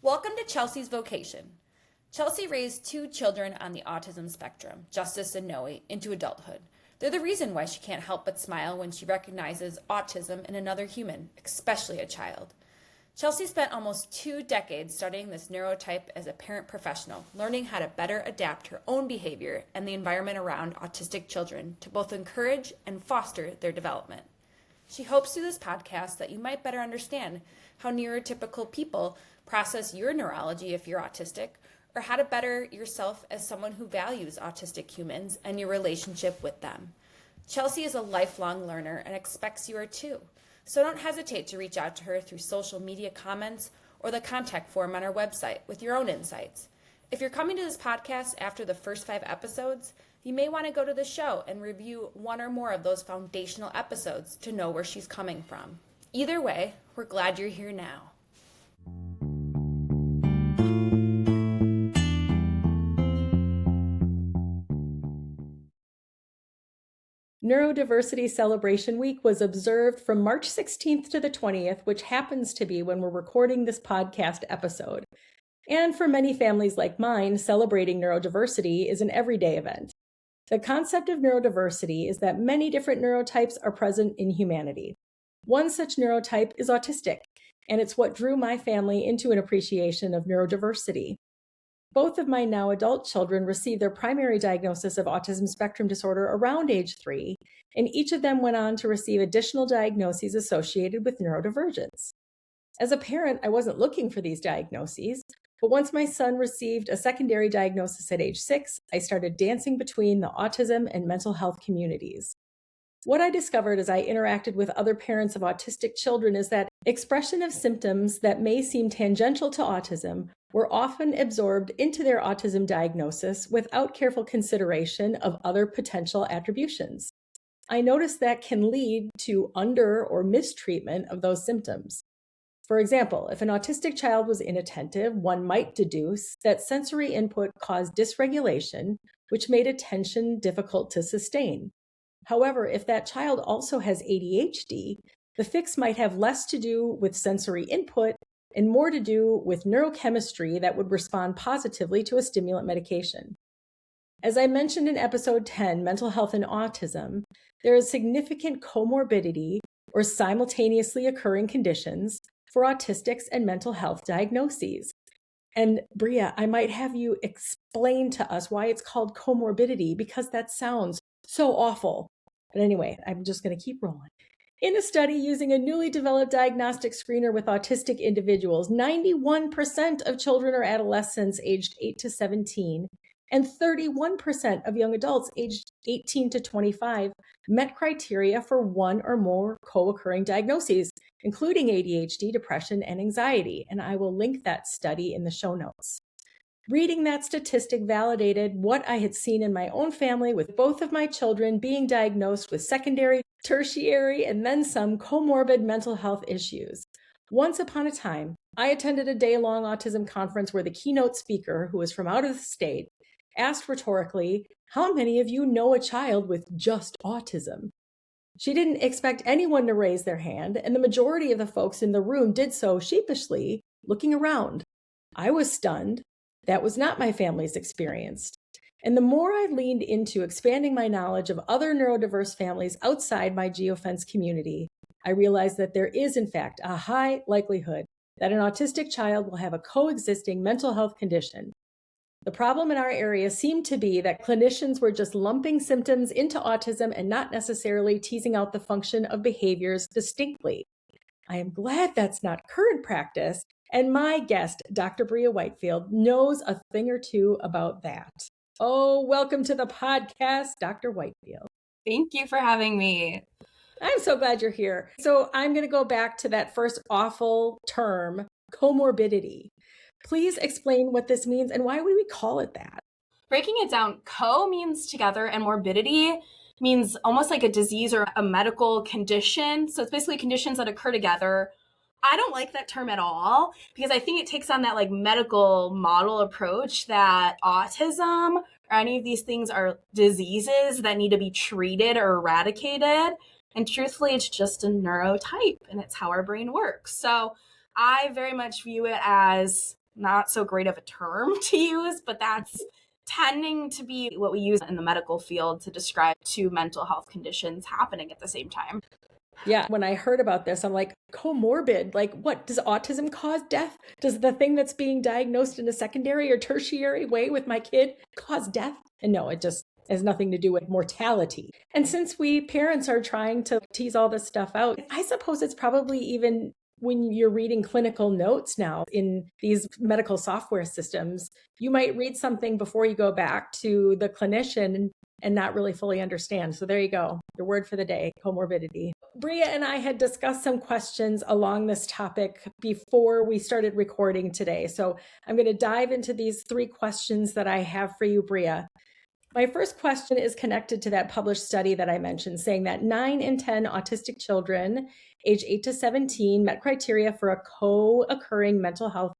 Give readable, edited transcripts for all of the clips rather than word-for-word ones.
Welcome to Chelsea's Vocation. Chelsea raised 2 children on the autism spectrum, Justice and Noe, into adulthood. They're the reason why she can't help but smile when she recognizes autism in another human, especially a child. Chelsea spent almost 2 decades studying this neurotype as a parent professional, learning how to better adapt her own behavior and the environment around autistic children to both encourage and foster their development. She hopes through this podcast that you might better understand how neurotypical people process your neurology if you're autistic, or how to better yourself as someone who values autistic humans and your relationship with them. Chelsea is a lifelong learner and expects you are too. So don't hesitate to reach out to her through social media comments or the contact form on our website with your own insights. If you're coming to this podcast after the first 5 episodes, you may want to go to the show and review 1 or more of those foundational episodes to know where she's coming from. Either way, we're glad you're here now. Neurodiversity Celebration Week was observed from March 16th to the 20th, which happens to be when we're recording this podcast episode. And for many families like mine, celebrating neurodiversity is an everyday event. The concept of neurodiversity is that many different neurotypes are present in humanity. One such neurotype is autistic, and it's what drew my family into an appreciation of neurodiversity. Both of my now adult children received their primary diagnosis of autism spectrum disorder around age 3, and each of them went on to receive additional diagnoses associated with neurodivergence. As a parent, I wasn't looking for these diagnoses, but once my son received a secondary diagnosis at age 6, I started dancing between the autism and mental health communities. What I discovered as I interacted with other parents of autistic children is that expression of symptoms that may seem tangential to autism were often absorbed into their autism diagnosis without careful consideration of other potential attributions. I noticed that can lead to under or mistreatment of those symptoms. For example, if an autistic child was inattentive, one might deduce that sensory input caused dysregulation, which made attention difficult to sustain. However, if that child also has ADHD, the fix might have less to do with sensory input and more to do with neurochemistry that would respond positively to a stimulant medication. As I mentioned in episode 10, Mental Health and Autism, there is significant comorbidity or simultaneously occurring conditions for autistics and mental health diagnoses. And Breya, I might have you explain to us why it's called comorbidity, because that sounds so awful. But anyway, I'm just going to keep rolling. In a study using a newly developed diagnostic screener with autistic individuals, 91% of children or adolescents aged 8 to 17 and 31% of young adults aged 18 to 25 met criteria for 1 or more co-occurring diagnoses, including ADHD, depression, and anxiety. And I will link that study in the show notes. Reading that statistic validated what I had seen in my own family, with both of my children being diagnosed with secondary, tertiary, and then some comorbid mental health issues. Once upon a time, I attended a day-long autism conference where the keynote speaker, who was from out of the state, asked rhetorically, "How many of you know a child with just autism?" She didn't expect anyone to raise their hand, and the majority of the folks in the room did so sheepishly, looking around. I was stunned. That was not my family's experience. And the more I leaned into expanding my knowledge of other neurodiverse families outside my geofence community, I realized that there is, in fact, a high likelihood that an autistic child will have a coexisting mental health condition. The problem in our area seemed to be that clinicians were just lumping symptoms into autism and not necessarily teasing out the function of behaviors distinctly. I am glad that's not current practice, and my guest, Dr. Breya Whitefield, knows a thing or two about that. Oh, welcome to the podcast, Dr. Whitefield. Thank you for having me. I'm so glad you're here. So I'm going to go back to that first awful term, comorbidity. Please explain what this means and why would we call it that? Breaking it down, co means together and morbidity means almost like a disease or a medical condition. So it's basically conditions that occur together. I don't like that term at all because I think it takes on that like medical model approach that autism or any of these things are diseases that need to be treated or eradicated. And truthfully, it's just a neurotype and it's how our brain works. So I very much view it as not so great of a term to use, but that's tending to be what we use in the medical field to describe two mental health conditions happening at the same time. Yeah, when I heard about this, I'm like, comorbid, like what? Does autism cause death? Does the thing that's being diagnosed in a secondary or tertiary way with my kid cause death? And no, it just has nothing to do with mortality. And since we parents are trying to tease all this stuff out, I suppose it's probably even when you're reading clinical notes now in these medical software systems, you might read something before you go back to the clinician and not really fully understand. So there you go, your word for the day, comorbidity. Breya and I had discussed some questions along this topic before we started recording today. So I'm going to dive into these 3 questions that I have for you, Breya. My first question is connected to that published study that I mentioned, saying that 9 in 10 autistic children age 8 to 17 met criteria for a co-occurring mental health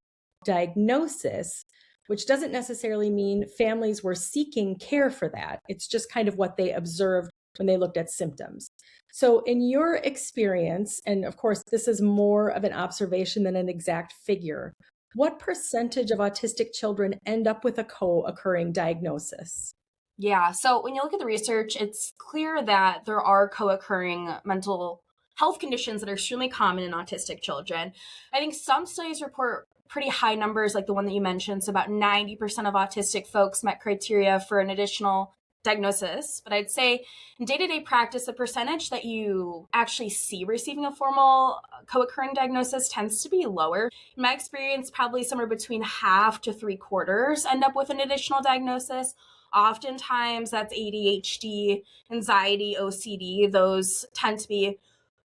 diagnosis, which doesn't necessarily mean families were seeking care for that. It's just kind of what they observed when they looked at symptoms. So in your experience, and of course, this is more of an observation than an exact figure, what percentage of autistic children end up with a co-occurring diagnosis? Yeah, so when you look at the research, it's clear that there are co-occurring mental health conditions that are extremely common in autistic children. I think some studies report pretty high numbers, like the one that you mentioned. So about 90% of autistic folks met criteria for an additional diagnosis. But I'd say in day-to-day practice, the percentage that you actually see receiving a formal co-occurring diagnosis tends to be lower. In my experience, probably somewhere between half to 3/4 end up with an additional diagnosis. Oftentimes that's ADHD, anxiety, OCD. Those tend to be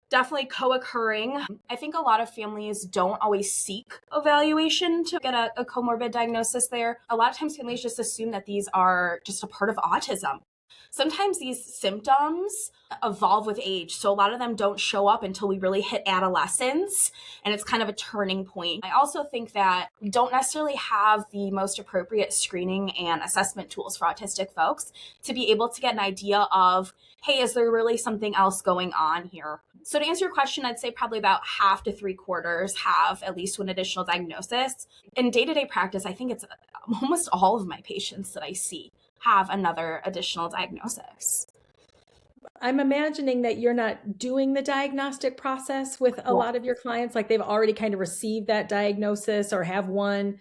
definitely co-occurring. I think a lot of families don't always seek evaluation to get a comorbid diagnosis there. A lot of times families just assume that these are just a part of autism. Sometimes these symptoms evolve with age. So a lot of them don't show up until we really hit adolescence, and it's kind of a turning point. I also think that we don't necessarily have the most appropriate screening and assessment tools for autistic folks to be able to get an idea of, hey, is there really something else going on here? So to answer your question, I'd say probably about half to 3/4 have at least one additional diagnosis. In day-to-day practice, I think it's almost all of my patients that I see have another additional diagnosis. I'm imagining that you're not doing the diagnostic process with a lot of your clients, like they've already kind of received that diagnosis or have one.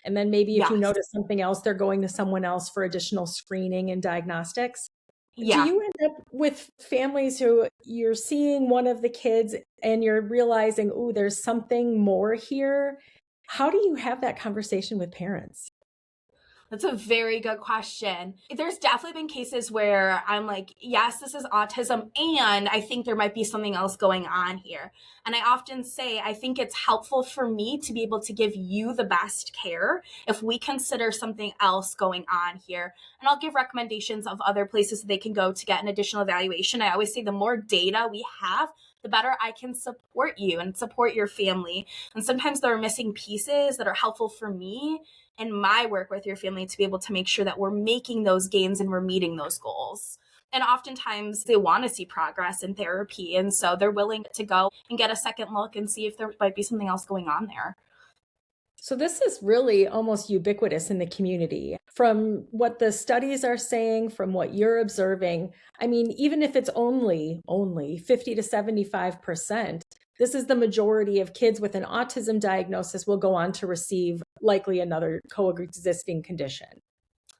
And then maybe if you notice something else, they're going to someone else for additional screening and diagnostics. Yeah. Do you end up with families who you're seeing one of the kids and you're realizing, oh, there's something more here? How do you have that conversation with parents? That's a very good question. There's definitely been cases where I'm like, yes, this is autism, and I think there might be something else going on here. And I often say, I think it's helpful for me to be able to give you the best care if we consider something else going on here. And I'll give recommendations of other places that they can go to get an additional evaluation. I always say the more data we have, the better I can support you and support your family. And sometimes there are missing pieces that are helpful for me and my work with your family to be able to make sure that we're making those gains and we're meeting those goals. And oftentimes they want to see progress in therapy. And so they're willing to go and get a second look and see if there might be something else going on there. So this is really almost ubiquitous in the community. From what the studies are saying, from what you're observing, I mean, even if it's only 50 to 75%, this is the majority of kids with an autism diagnosis will go on to receive likely another coexisting condition.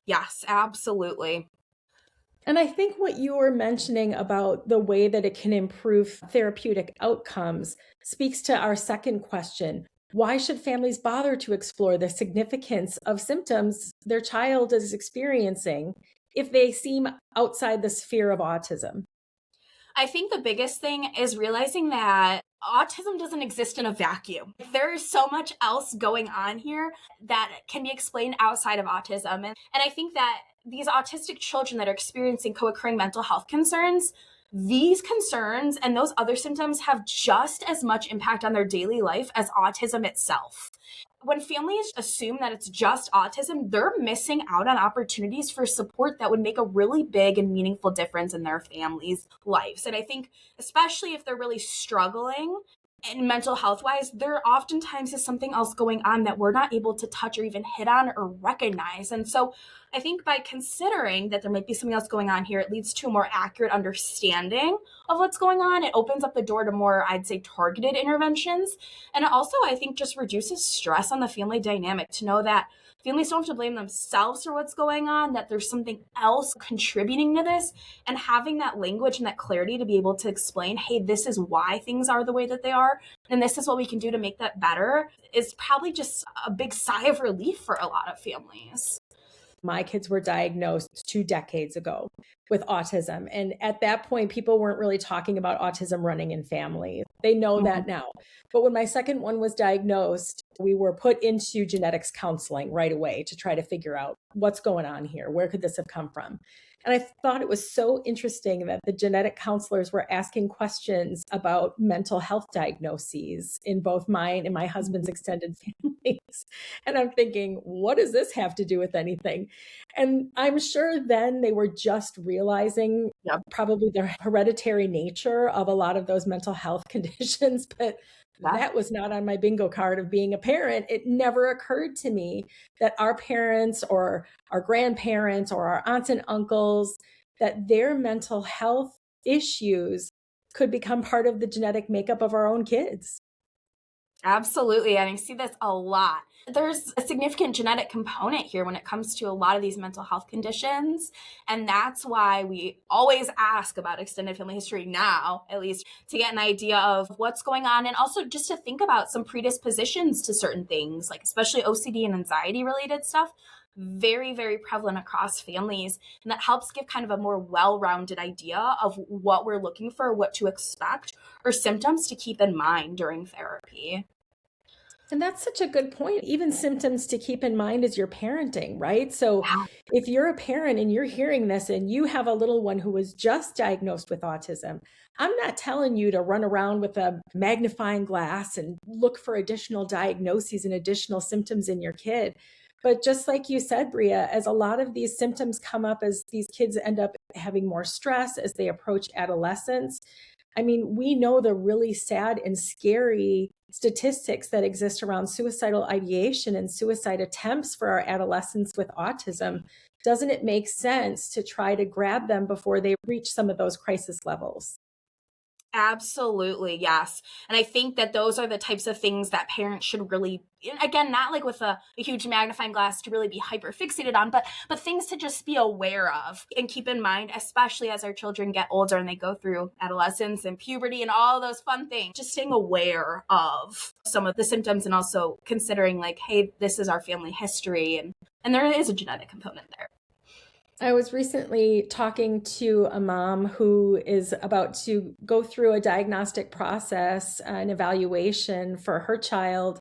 Yes, absolutely. And I think what you were mentioning about the way that it can improve therapeutic outcomes speaks to our second question. Why should families bother to explore the significance of symptoms their child is experiencing if they seem outside the sphere of autism? I think the biggest thing is realizing that autism doesn't exist in a vacuum. There is so much else going on here that can be explained outside of autism. And I think that these autistic children that are experiencing co-occurring mental health concerns, these concerns and those other symptoms have just as much impact on their daily life as autism itself. When families assume that it's just autism, they're missing out on opportunities for support that would make a really big and meaningful difference in their families' lives. And I think, especially if they're really struggling and mental health wise, there oftentimes is something else going on that we're not able to touch or even hit on or recognize. And so I think by considering that there might be something else going on here, it leads to a more accurate understanding of what's going on. It opens up the door to more, I'd say, targeted interventions. And it also, I think, just reduces stress on the family dynamic to know that families don't have to blame themselves for what's going on, that there's something else contributing to this, and having that language and that clarity to be able to explain, hey, this is why things are the way that they are, and this is what we can do to make that better, is probably just a big sigh of relief for a lot of families. My kids were diagnosed 2 decades ago with autism. And at that point, people weren't really talking about autism running in families. They know that now. But when my second one was diagnosed, we were put into genetics counseling right away to try to figure out what's going on here. Where could this have come from? And I thought it was so interesting that the genetic counselors were asking questions about mental health diagnoses in both mine and my husband's extended families. And I'm thinking, what does this have to do with anything? And I'm sure then they were just realizing probably the hereditary nature of a lot of those mental health conditions, but that was not on my bingo card of being a parent. It never occurred to me that our parents or our grandparents or our aunts and uncles, that their mental health issues could become part of the genetic makeup of our own kids. Absolutely. And I see this a lot. There's a significant genetic component here when it comes to a lot of these mental health conditions. And that's why we always ask about extended family history now, at least, to get an idea of what's going on. And also just to think about some predispositions to certain things, like especially OCD and anxiety related stuff. Very, very prevalent across families. And that helps give kind of a more well-rounded idea of what we're looking for, what to expect, or symptoms to keep in mind during therapy. And that's such a good point. Even symptoms to keep in mind as you're parenting, right? So if you're a parent and you're hearing this and you have a little one who was just diagnosed with autism, I'm not telling you to run around with a magnifying glass and look for additional diagnoses and additional symptoms in your kid. But just like you said, Breya, as a lot of these symptoms come up as these kids end up having more stress as they approach adolescence, I mean, we know the really sad and scary statistics that exist around suicidal ideation and suicide attempts for our adolescents with autism. Doesn't it make sense to try to grab them before they reach some of those crisis levels? Absolutely, yes. And I think that those are the types of things that parents should really, again, not like with a huge magnifying glass to really be hyper fixated on, but things to just be aware of and keep in mind, especially as our children get older and they go through adolescence and puberty and all those fun things. Just staying aware of some of the symptoms and also considering like, hey, this is our family history, and there is a genetic component there. I was recently talking to a mom who is about to go through a diagnostic process, an evaluation for her child.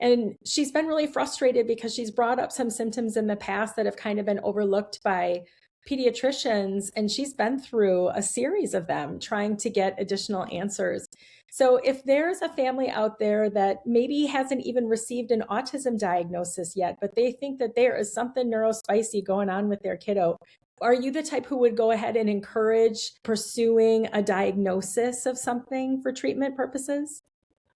And she's been really frustrated because she's brought up some symptoms in the past that have kind of been overlooked by pediatricians. And she's been through a series of them trying to get additional answers. So if there's a family out there that maybe hasn't even received an autism diagnosis yet, but they think that there is something neurospicy going on with their kiddo, are you the type who would go ahead and encourage pursuing a diagnosis of something for treatment purposes?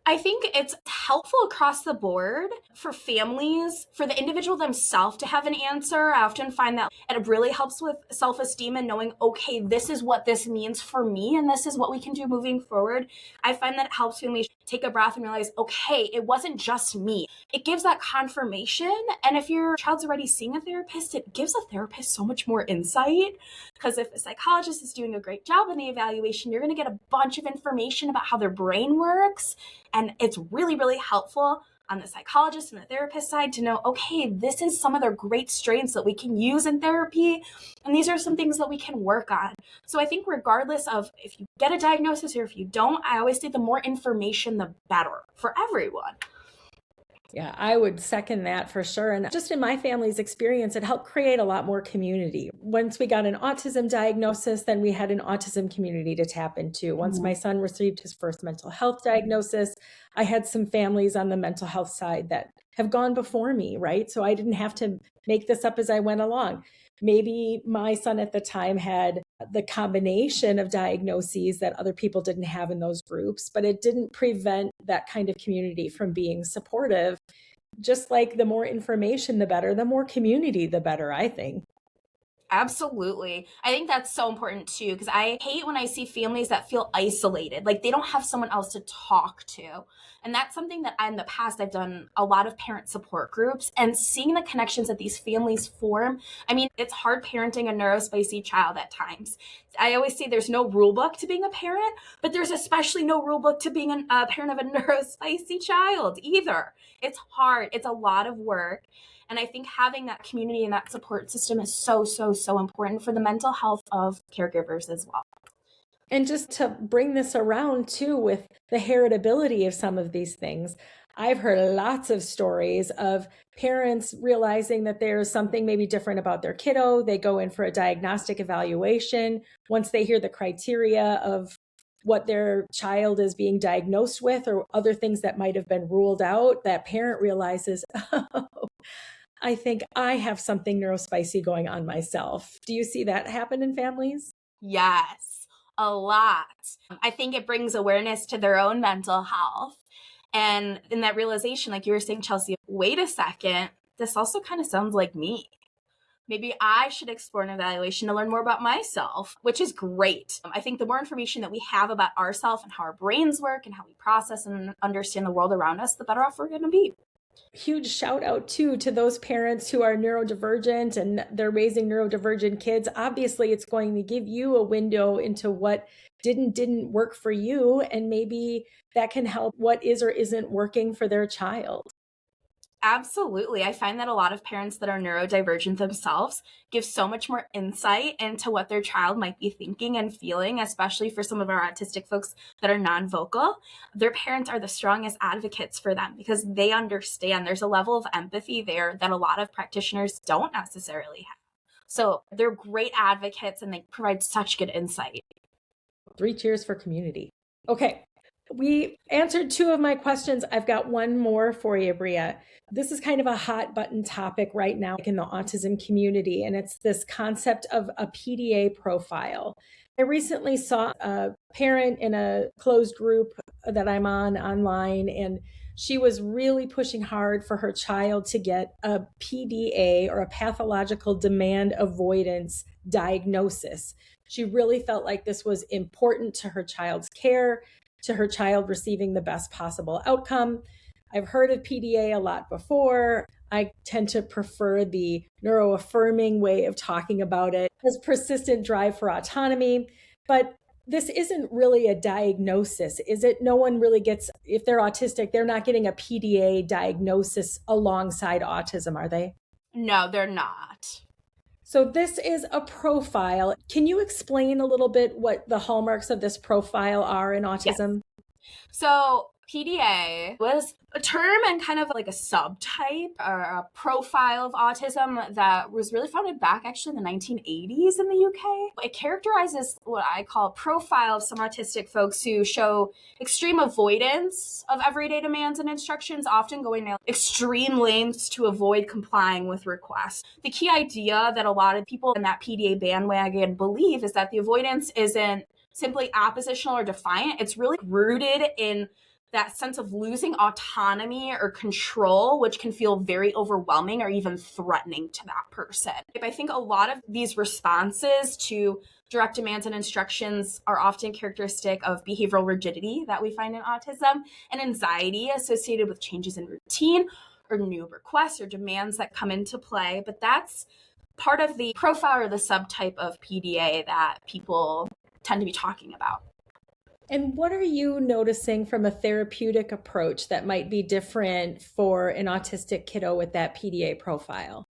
I think it's helpful across the board for families, for the individual themselves to have an answer. I often find that it really helps with self-esteem and knowing, okay, this is what this means for me, and this is what we can do moving forward. I find that it helps families take a breath and realize, okay, it wasn't just me. It gives that confirmation. And if your child's already seeing a therapist, it gives a therapist so much more insight. Because if a psychologist is doing a great job in the evaluation, you're going to get a bunch of information about how their brain works. And it's really, really helpful on the psychologist and the therapist side to know, okay, this is some of their great strengths that we can use in therapy. And these are some things that we can work on. So I think regardless of if you get a diagnosis or if you don't, I always say the more information, the better for everyone. Yeah, I would second that for sure. And just in my family's experience, it helped create a lot more community. Once we got an autism diagnosis, then we had an autism community to tap into. Once my son received his first mental health diagnosis, I had some families on the mental health side that have gone before me, right? So I didn't have to make this up as I went along. Maybe my son at the time had the combination of diagnoses that other people didn't have in those groups, but it didn't prevent that kind of community from being supportive. Just like the more information, the better, the more community, the better, I think. Absolutely. I think that's so important too, because I hate when I see families that feel isolated, like they don't have someone else to talk to. And that's something that in the past I've done a lot of parent support groups, and seeing the connections that these families form. I mean, it's hard parenting a neurospicy child at times. I always say there's no rule book to being a parent, but there's especially no rule book to being a parent of a neurospicy child either. It's hard. It's a lot of work. And I think having that community and that support system is so, so, so important for the mental health of caregivers as well. And just to bring this around too with the heritability of some of these things, I've heard lots of stories of parents realizing that there's something maybe different about their kiddo. They go in for a diagnostic evaluation. Once they hear the criteria of what their child is being diagnosed with or other things that might have been ruled out, that parent realizes, oh, I think I have something neurospicy going on myself. Do you see that happen in families? Yes, a lot. I think it brings awareness to their own mental health. And in that realization, like you were saying, Chelsea, wait a second, this also kind of sounds like me. Maybe I should explore an evaluation to learn more about myself, which is great. I think the more information that we have about ourselves and how our brains work and how we process and understand the world around us, the better off we're going to be. Huge shout out too to those parents who are neurodivergent and they're raising neurodivergent kids. Obviously, it's going to give you a window into what didn't work for you, and maybe that can help what is or isn't working for their child. Absolutely. I find that a lot of parents that are neurodivergent themselves give so much more insight into what their child might be thinking and feeling, especially for some of our autistic folks that are non-vocal. Their parents are the strongest advocates for them because they understand there's a level of empathy there that a lot of practitioners don't necessarily have. So they're great advocates and they provide such good insight. 3 cheers for community. Okay. We answered 2 of my questions. I've got one more for you, Breya. This is kind of a hot button topic right now in the autism community, and it's this concept of a PDA profile. I recently saw a parent in a closed group that I'm on online, and she was really pushing hard for her child to get a PDA, or a pathological demand avoidance diagnosis. She really felt like this was important to her child's care, to her child receiving the best possible outcome. I've heard of PDA a lot before. I tend to prefer the neuroaffirming way of talking about it as persistent drive for autonomy. But this isn't really a diagnosis, is it? No one really gets, if they're autistic, they're not getting a PDA diagnosis alongside autism, are they? No, they're not. So this is a profile. Can you explain a little bit what the hallmarks of this profile are in autism? Yes. So PDA was a term and kind of like a subtype or a profile of autism that was really founded back actually in the 1980s in the UK. It characterizes what I call a profile of some autistic folks who show extreme avoidance of everyday demands and instructions, often going to extreme lengths to avoid complying with requests. The key idea that a lot of people in that PDA bandwagon believe is that the avoidance isn't simply oppositional or defiant. It's really rooted in that sense of losing autonomy or control, which can feel very overwhelming or even threatening to that person. I think a lot of these responses to direct demands and instructions are often characteristic of behavioral rigidity that we find in autism and anxiety associated with changes in routine or new requests or demands that come into play. But that's part of the profile or the subtype of PDA that people tend to be talking about. And what are you noticing from a therapeutic approach that might be different for an autistic kiddo with that PDA profile?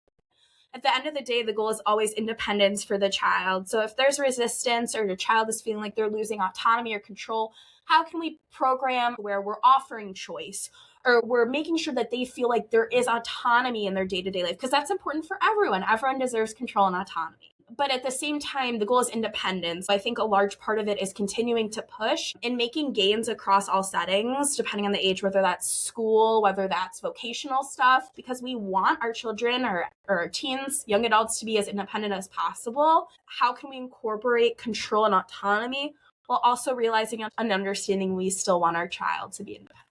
At the end of the day, the goal is always independence for the child. So if there's resistance or your child is feeling like they're losing autonomy or control, how can we program where we're offering choice or we're making sure that they feel like there is autonomy in their day-to-day life? Because that's important for everyone. Everyone deserves control and autonomy. But at the same time, the goal is independence. I think a large part of it is continuing to push and making gains across all settings, depending on the age, whether that's school, whether that's vocational stuff, because we want our children or our teens, young adults to be as independent as possible. How can we incorporate control and autonomy while also realizing and understanding we still want our child to be independent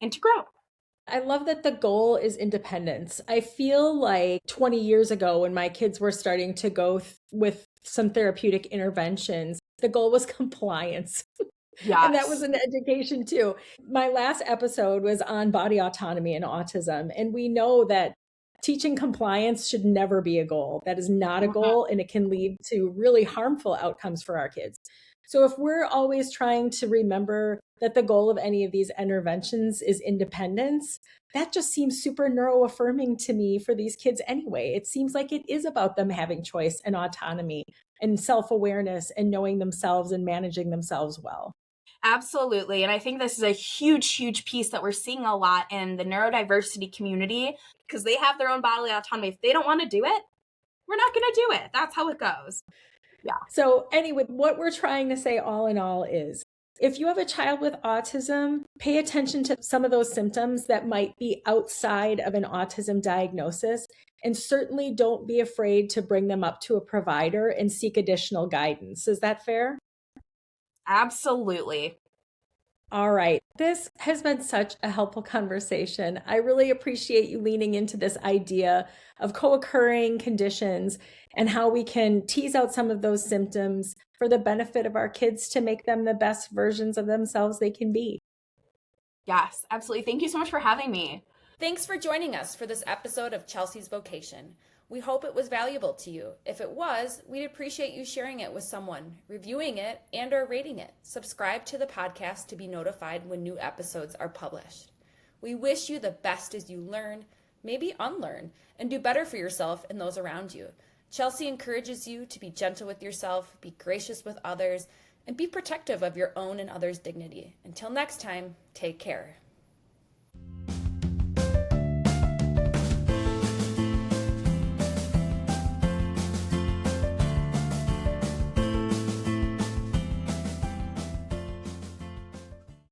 and to grow? I love that the goal is independence. I feel like 20 years ago, when my kids were starting to go with some therapeutic interventions, the goal was compliance. Yes. And that was an education too. My last episode was on body autonomy and autism. And we know that teaching compliance should never be a goal. That is not a goal, and it can lead to really harmful outcomes for our kids. So if we're always trying to remember that the goal of any of these interventions is independence, that just seems super neuroaffirming to me for these kids anyway. It seems like it is about them having choice and autonomy and self-awareness and knowing themselves and managing themselves well. Absolutely. And I think this is a huge, huge piece that we're seeing a lot in the neurodiversity community, because they have their own bodily autonomy. If they don't want to do it, we're not going to do it. That's how it goes. Yeah. So anyway, what we're trying to say all in all is, if you have a child with autism, pay attention to some of those symptoms that might be outside of an autism diagnosis, and certainly don't be afraid to bring them up to a provider and seek additional guidance. Is that fair? Absolutely. All right. This has been such a helpful conversation. I really appreciate you leaning into this idea of co-occurring conditions and how we can tease out some of those symptoms for the benefit of our kids to make them the best versions of themselves they can be. Yes, absolutely. Thank you so much for having me. Thanks for joining us for this episode of Chelsea's Vocation. We hope it was valuable to you. If it was, we'd appreciate you sharing it with someone, reviewing it, and/or rating it. Subscribe to the podcast to be notified when new episodes are published. We wish you the best as you learn, maybe unlearn, and do better for yourself and those around you. Chelsea encourages you to be gentle with yourself, be gracious with others, and be protective of your own and others' dignity. Until next time, take care.